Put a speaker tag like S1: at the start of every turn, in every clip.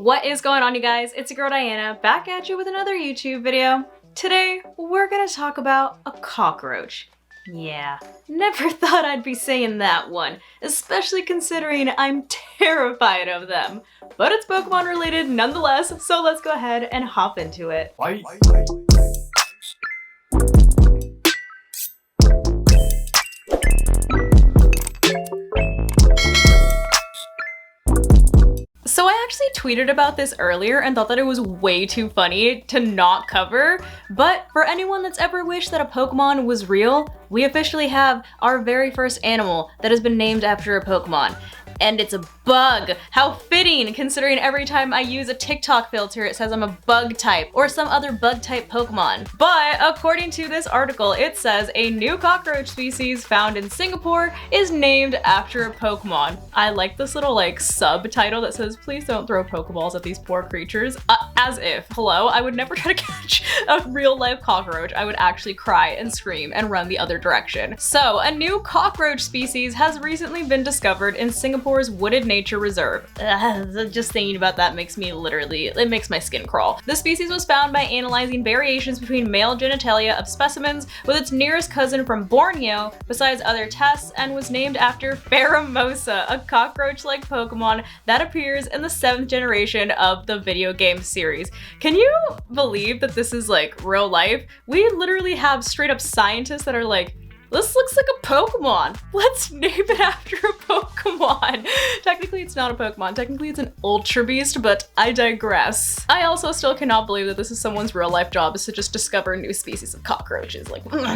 S1: What is going on, you guys? It's your girl Diana, back at you with another YouTube video. Today, we're gonna talk about a cockroach. Yeah, never thought I'd be saying that one, especially considering I'm terrified of them. But it's Pokemon related nonetheless, so let's go ahead and hop into it. So I actually tweeted about this earlier and thought that it was way too funny to not cover, but for anyone that's ever wished that a Pokemon was real, we officially have our very first animal that has been named after a Pokemon. And it's a bug. How fitting, considering every time I use a TikTok filter it says I'm a bug type or some other bug type Pokemon. But according to this article, it says a new cockroach species found in Singapore is named after a Pokemon. I like this little subtitle that says, please don't throw Pokeballs at these poor creatures. As if, hello, I would never try to catch a real life cockroach. I would actually cry and scream and run the other direction. So a new cockroach species has recently been discovered in Singapore's Wooded Nature Reserve. Just thinking about that makes me it makes my skin crawl. The species was found by analyzing variations between male genitalia of specimens with its nearest cousin from Borneo, besides other tests, and was named after Pheromosa, a cockroach-like Pokemon that appears in the 7th generation of the video game series. Can you believe that this is real life? We literally have straight up scientists that are like, this looks like a Pokemon. Let's name it after a Pokemon. Technically, it's not a Pokemon. Technically, it's an Ultra Beast, but I digress. I also still cannot believe that this is someone's real life job, is to just discover new species of cockroaches.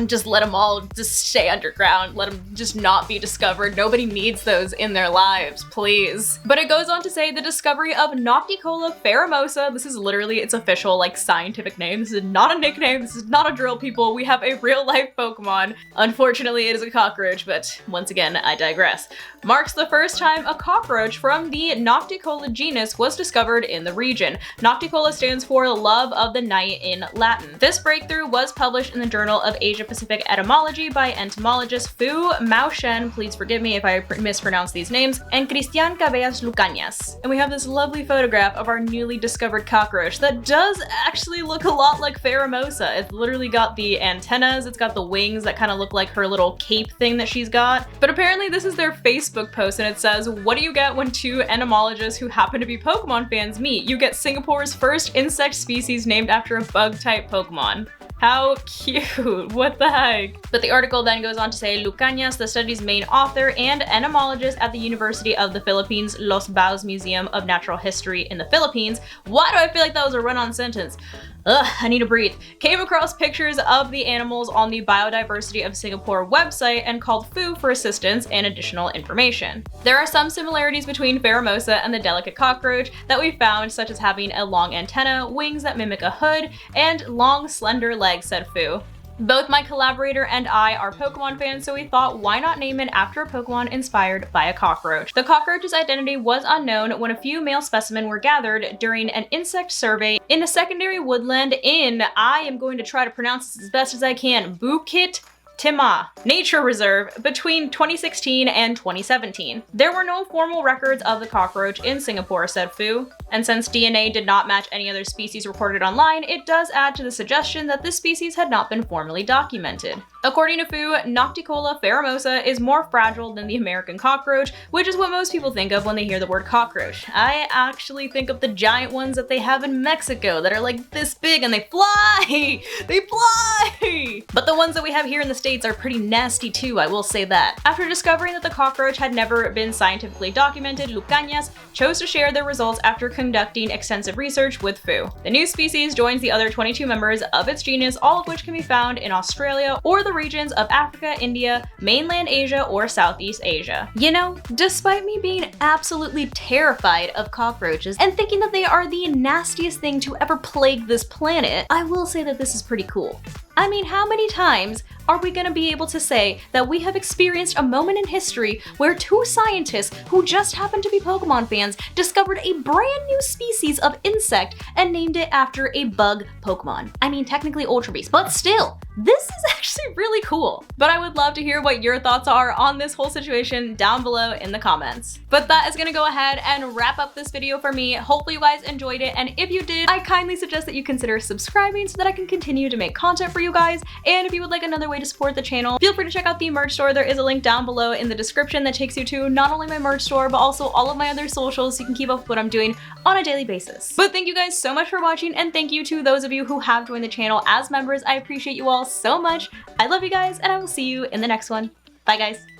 S1: Just let them all just stay underground. Let them just not be discovered. Nobody needs those in their lives, please. But it goes on to say the discovery of Nocticola pheromosa. This is literally its official scientific name. This is not a nickname. This is not a drill, people. We have a real life Pokemon. Unfortunately, it is a cockroach, but once again, I digress. Marks the first time a cockroach from the Nocticola genus was discovered in the region. Nocticola stands for love of the night in Latin. This breakthrough was published in the Journal of Asia-Pacific Etymology by entomologist Fu Maoshen, please forgive me if I mispronounce these names, and Cristian Cabellas Lucañas. And we have this lovely photograph of our newly discovered cockroach that does actually look a lot like Pheromosa. It's literally got the antennas, it's got the wings that kind of look like her little cape thing that she's got. But apparently this is their Facebook post and it says, what do you get when two entomologists who happen to be Pokemon fans meet? You get Singapore's first insect species named after a bug type Pokemon. How cute, what the heck? But the article then goes on to say Lucañas, the study's main author and entomologist at the University of the Philippines Los Baos Museum of Natural History in the Philippines. Why do I feel like that was a run-on sentence? Ugh, I need to breathe. Came across pictures of the animals on the Biodiversity of Singapore website and called Fu for assistance and additional information. There are some similarities between Pheromosa and the delicate cockroach that we found, such as having a long antenna, wings that mimic a hood, and long, slender legs, said Fu. Both my collaborator and I are Pokemon fans, so we thought, why not name it after a Pokemon inspired by a cockroach? The cockroach's identity was unknown when a few male specimens were gathered during an insect survey in a secondary woodland in, I am going to try to pronounce this as best as I can, Bukit Timah Nature Reserve between 2016 and 2017. There were no formal records of the cockroach in Singapore, said Fu, and since DNA did not match any other species reported online, it does add to the suggestion that this species had not been formally documented. According to Fu, Nocticola pheromosa is more fragile than the American cockroach, which is what most people think of when they hear the word cockroach. I actually think of the giant ones that they have in Mexico that are like this big and they fly! They fly! But the ones that we have here in the States are pretty nasty too, I will say that. After discovering that the cockroach had never been scientifically documented, Lucañas chose to share their results after conducting extensive research with Fu. The new species joins the other 22 members of its genus, all of which can be found in Australia or the regions of Africa, India, mainland Asia, or Southeast Asia. You know, despite me being absolutely terrified of cockroaches and thinking that they are the nastiest thing to ever plague this planet, I will say that this is pretty cool. I mean, how many times are we gonna be able to say that we have experienced a moment in history where two scientists who just happened to be Pokemon fans discovered a brand new species of insect and named it after a bug Pokemon? I mean, technically Ultra Beast, but still, this is actually really cool. But I would love to hear what your thoughts are on this whole situation down below in the comments. But that is gonna go ahead and wrap up this video for me. Hopefully you guys enjoyed it, and if you did, I kindly suggest that you consider subscribing so that I can continue to make content for you guys. And if you would like another way to support the channel, feel free to check out the merch store. There is a link down below in the description that takes you to not only my merch store, but also all of my other socials so you can keep up with what I'm doing on a daily basis. But thank you guys so much for watching, and thank you to those of you who have joined the channel as members. I appreciate you all so much. I love you guys, and I will see you in the next one. Bye guys.